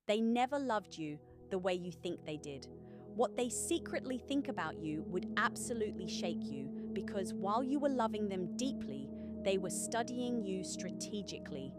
They never loved you the way you think they did. What they secretly think about you would absolutely shake you, because while you were loving them deeply, they were studying you strategically.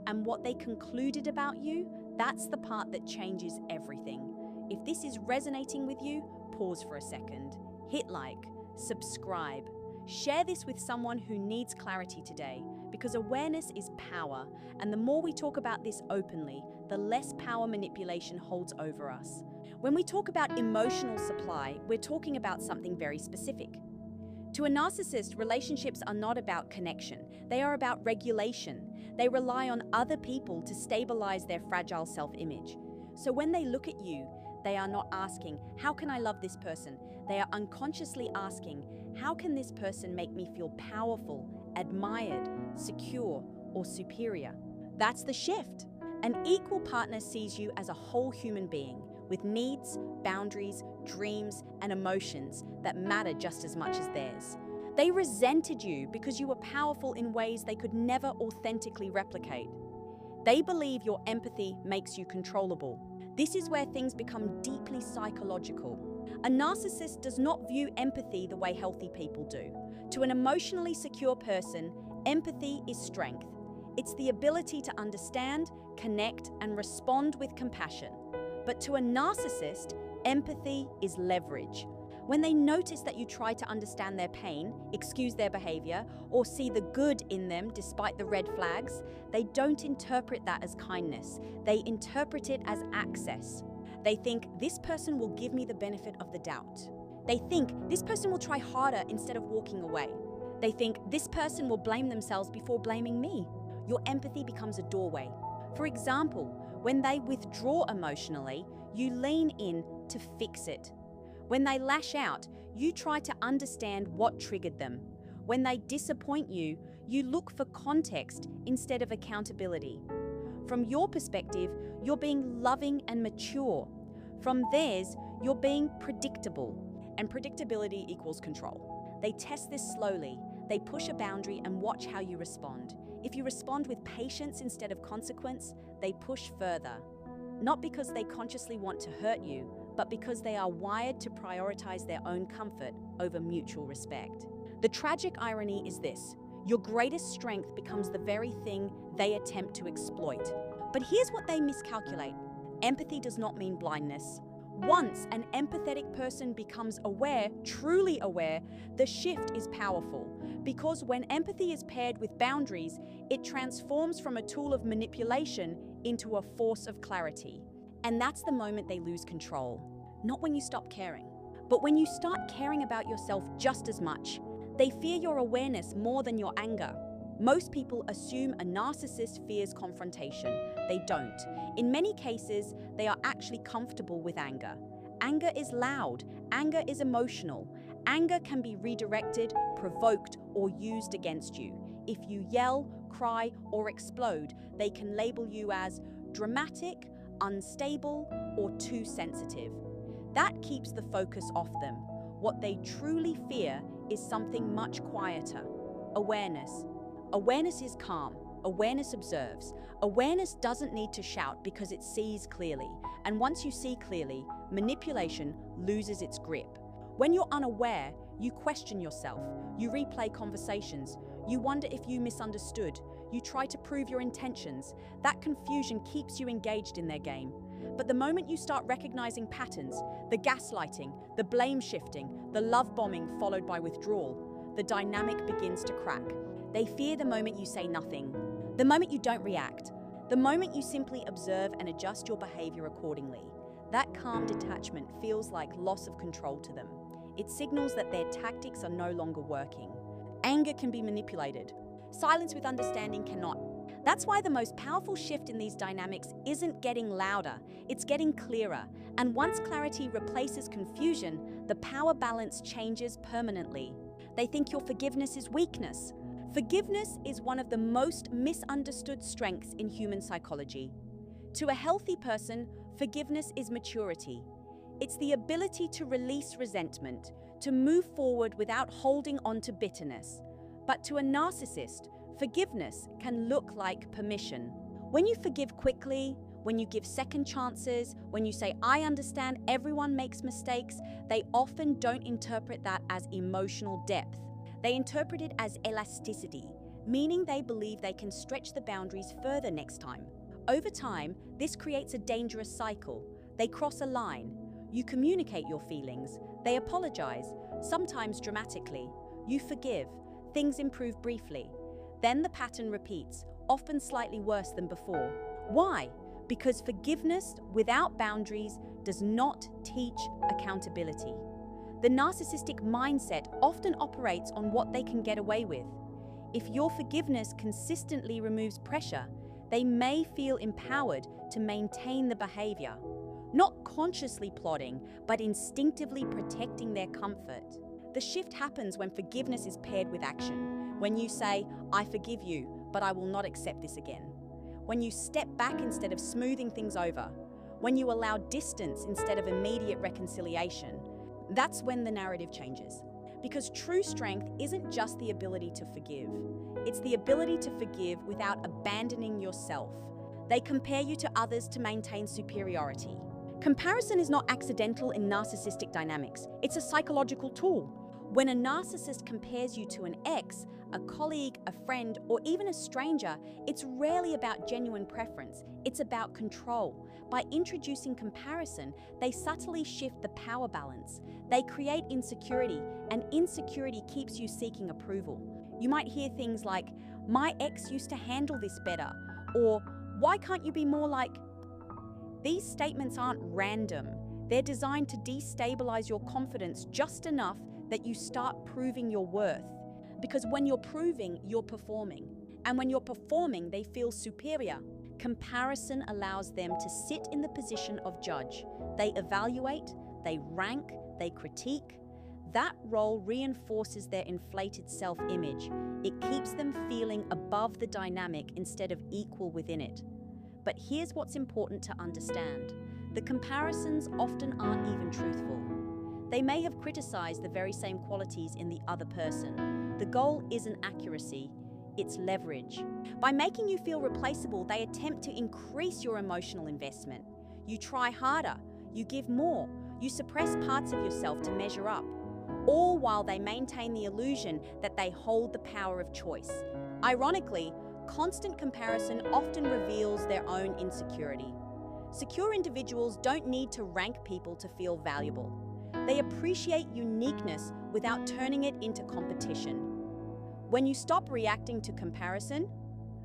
And what they concluded about you, that's the part that changes everything. If this is resonating with you, pause for a second. Hit like, subscribe. Share this with someone who needs clarity today, because awareness is power, and the more we talk about this openly, the less power manipulation holds over us. When we talk about emotional supply, we're talking about something very specific. To a narcissist, relationships are not about connection. They are about regulation. They rely on other people to stabilize their fragile self-image. So when they look at you, they are not asking, how can I love this person? They are unconsciously asking, how can this person make me feel powerful, admired, secure, or superior? That's the shift. An equal partner sees you as a whole human being with needs, boundaries, dreams, and emotions that matter just as much as theirs. They resented you because you were powerful in ways they could never authentically replicate. They believe your empathy makes you controllable. This is where things become deeply psychological. A narcissist does not view empathy the way healthy people do. To an emotionally secure person, empathy is strength. It's the ability to understand, connect, and respond with compassion. But to a narcissist, empathy is leverage. When they notice that you try to understand their pain, excuse their behavior, or see the good in them despite the red flags, they don't interpret that as kindness. They interpret it as access. They think, this person will give me the benefit of the doubt. They think, this person will try harder instead of walking away. They think, this person will blame themselves before blaming me. Your empathy becomes a doorway. For example, when they withdraw emotionally, you lean in to fix it. When they lash out, you try to understand what triggered them. When they disappoint you, you look for context instead of accountability. From your perspective, you're being loving and mature. From theirs, you're being predictable. And predictability equals control. They test this slowly. They push a boundary and watch how you respond. If you respond with patience instead of consequence, they push further. Not because they consciously want to hurt you, but because they are wired to prioritize their own comfort over mutual respect. The tragic irony is this: your greatest strength becomes the very thing they attempt to exploit. But here's what they miscalculate. Empathy does not mean blindness. Once an empathetic person becomes aware, truly aware, the shift is powerful. Because when empathy is paired with boundaries, it transforms from a tool of manipulation into a force of clarity. And that's the moment they lose control. Not when you stop caring, but when you start caring about yourself just as much. They fear your awareness more than your anger. Most people assume a narcissist fears confrontation. They don't. In many cases, they are actually comfortable with anger. Anger is loud. Anger is emotional. Anger can be redirected, provoked, or used against you. If you yell, cry, or explode, they can label you as dramatic, unstable, or too sensitive. That keeps the focus off them. What they truly fear is something much quieter: awareness. Awareness is calm. Awareness observes. Awareness doesn't need to shout because it sees clearly. And once you see clearly, manipulation loses its grip. When you're unaware, you question yourself. You replay conversations. You wonder if you misunderstood. You try to prove your intentions. That confusion keeps you engaged in their game. But the moment you start recognizing patterns, the gaslighting, the blame shifting, the love bombing followed by withdrawal, the dynamic begins to crack. They fear the moment you say nothing, the moment you don't react, the moment you simply observe and adjust your behavior accordingly. That calm detachment feels like loss of control to them. It signals that their tactics are no longer working. Anger can be manipulated. Silence with understanding cannot. That's why the most powerful shift in these dynamics isn't getting louder, it's getting clearer. And once clarity replaces confusion, the power balance changes permanently. They think your forgiveness is weakness. Forgiveness is one of the most misunderstood strengths in human psychology. To a healthy person, forgiveness is maturity. It's the ability to release resentment, to move forward without holding on to bitterness. But to a narcissist, forgiveness can look like permission. When you forgive quickly, when you give second chances, when you say, I understand everyone makes mistakes, they often don't interpret that as emotional depth. They interpret it as elasticity, meaning they believe they can stretch the boundaries further next time. Over time, this creates a dangerous cycle. They cross a line. You communicate your feelings. They apologize, sometimes dramatically. You forgive. Things improve briefly. Then the pattern repeats, often slightly worse than before. Why? Because forgiveness without boundaries does not teach accountability. The narcissistic mindset often operates on what they can get away with. If your forgiveness consistently removes pressure, they may feel empowered to maintain the behavior, not consciously plotting, but instinctively protecting their comfort. The shift happens when forgiveness is paired with action. When you say, I forgive you, but I will not accept this again. When you step back instead of smoothing things over. When you allow distance instead of immediate reconciliation. That's when the narrative changes. Because true strength isn't just the ability to forgive. It's the ability to forgive without abandoning yourself. They compare you to others to maintain superiority. Comparison is not accidental in narcissistic dynamics. It's a psychological tool. When a narcissist compares you to an ex, a colleague, a friend, or even a stranger, it's rarely about genuine preference. It's about control. By introducing comparison, they subtly shift the power balance. They create insecurity, and insecurity keeps you seeking approval. You might hear things like, my ex used to handle this better, or why can't you be more like... These statements aren't random. They're designed to destabilize your confidence just enough that you start proving your worth. Because when you're proving, you're performing. And when you're performing, they feel superior. Comparison allows them to sit in the position of judge. They evaluate, they rank, they critique. That role reinforces their inflated self-image. It keeps them feeling above the dynamic instead of equal within it. But here's what's important to understand. The comparisons often aren't even truthful. They may have criticized the very same qualities in the other person. The goal isn't accuracy, it's leverage. By making you feel replaceable, they attempt to increase your emotional investment. You try harder, you give more, you suppress parts of yourself to measure up, all while they maintain the illusion that they hold the power of choice. Ironically, constant comparison often reveals their own insecurity. Secure individuals don't need to rank people to feel valuable. They appreciate uniqueness without turning it into competition. When you stop reacting to comparison,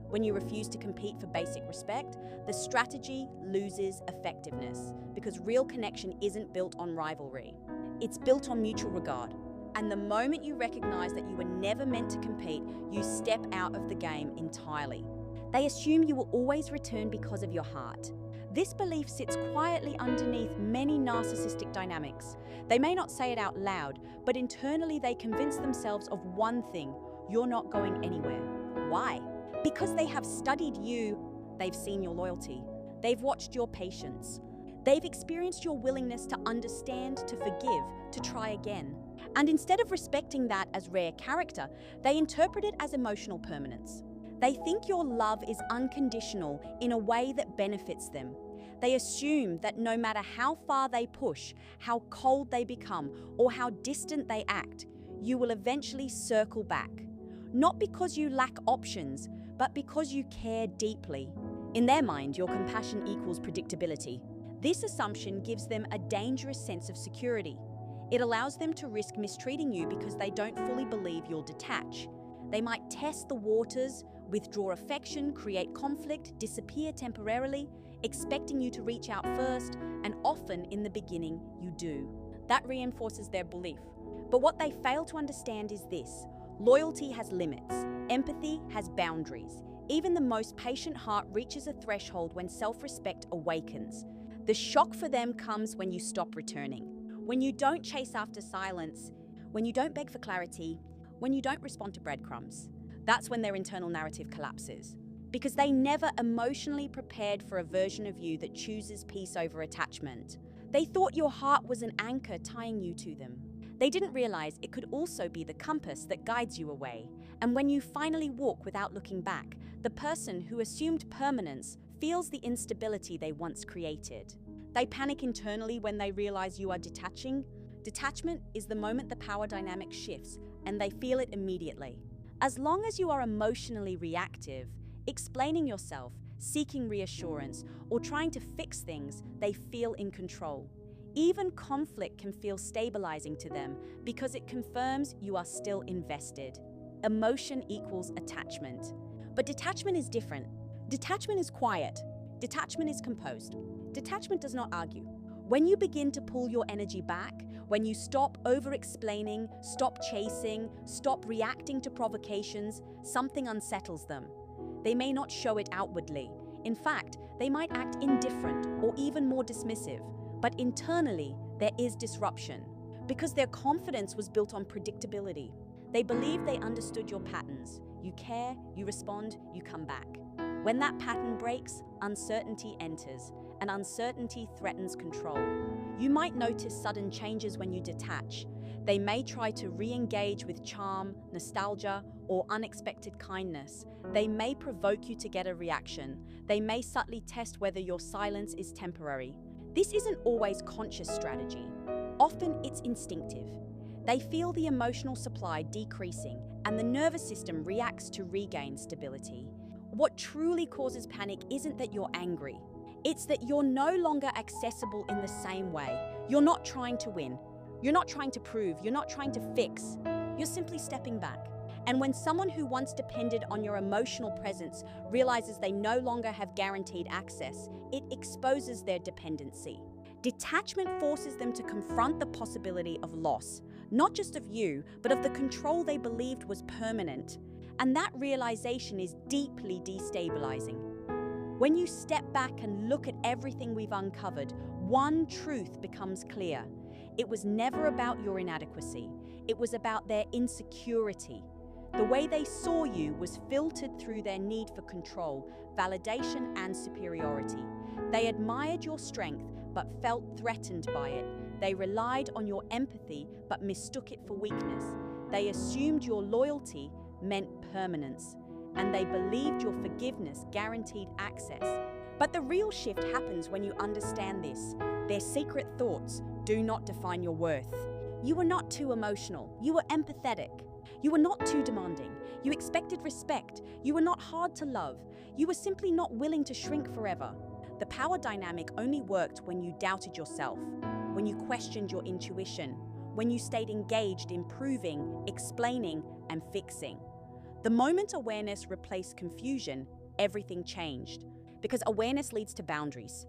when you refuse to compete for basic respect, the strategy loses effectiveness because real connection isn't built on rivalry. It's built on mutual regard. And the moment you recognize that you were never meant to compete, you step out of the game entirely. They assume you will always return because of your heart. This belief sits quietly underneath many narcissistic dynamics. They may not say it out loud, but internally they convince themselves of one thing: you're not going anywhere. Why? Because they have studied you, they've seen your loyalty, they've watched your patience, they've experienced your willingness to understand, to forgive, to try again. And instead of respecting that as rare character, they interpret it as emotional permanence. They think your love is unconditional in a way that benefits them. They assume that no matter how far they push, how cold they become, or how distant they act, you will eventually circle back. Not because you lack options, but because you care deeply. In their mind, your compassion equals predictability. This assumption gives them a dangerous sense of security. It allows them to risk mistreating you because they don't fully believe you'll detach. They might test the waters, withdraw affection, create conflict, disappear temporarily, expecting you to reach out first, and often in the beginning, you do. That reinforces their belief. But what they fail to understand is this: loyalty has limits, empathy has boundaries. Even the most patient heart reaches a threshold when self-respect awakens. The shock for them comes when you stop returning. When you don't chase after silence, when you don't beg for clarity, when you don't respond to breadcrumbs. That's when their internal narrative collapses. Because they never emotionally prepared for a version of you that chooses peace over attachment. They thought your heart was an anchor tying you to them. They didn't realize it could also be the compass that guides you away. And when you finally walk without looking back, the person who assumed permanence feels the instability they once created. They panic internally when they realize you are detaching. Detachment is the moment the power dynamic shifts, and they feel it immediately. As long as you are emotionally reactive, explaining yourself, seeking reassurance, or trying to fix things, they feel in control. Even conflict can feel stabilizing to them because it confirms you are still invested. Emotion equals attachment. But detachment is different. Detachment is quiet. Detachment is composed. Detachment does not argue. When you begin to pull your energy back, when you stop over-explaining, stop chasing, stop reacting to provocations, something unsettles them. They may not show it outwardly. In fact, they might act indifferent or even more dismissive. But internally, there is disruption because their confidence was built on predictability. They believe they understood your patterns. You care, you respond, you come back. When that pattern breaks, uncertainty enters, and uncertainty threatens control. You might notice sudden changes when you detach. They may try to re-engage with charm, nostalgia, or unexpected kindness. They may provoke you to get a reaction. They may subtly test whether your silence is temporary. This isn't always conscious strategy. Often it's instinctive. They feel the emotional supply decreasing, and the nervous system reacts to regain stability. What truly causes panic isn't that you're angry. It's that you're no longer accessible in the same way. You're not trying to win. You're not trying to prove. You're not trying to fix. You're simply stepping back. And when someone who once depended on your emotional presence realizes they no longer have guaranteed access, it exposes their dependency. Detachment forces them to confront the possibility of loss, not just of you, but of the control they believed was permanent. And that realization is deeply destabilizing. When you step back and look at everything we've uncovered, one truth becomes clear. It was never about your inadequacy. It was about their insecurity. The way they saw you was filtered through their need for control, validation, and superiority. They admired your strength but felt threatened by it. They relied on your empathy but mistook it for weakness. They assumed your loyalty meant permanence, and they believed your forgiveness guaranteed access. But the real shift happens when you understand this. Their secret thoughts do not define your worth. You were not too emotional. You were empathetic. You were not too demanding. You expected respect. You were not hard to love. You were simply not willing to shrink forever. The power dynamic only worked when you doubted yourself, when you questioned your intuition, when you stayed engaged in proving, explaining, and fixing. The moment awareness replaced confusion, everything changed. Because awareness leads to boundaries.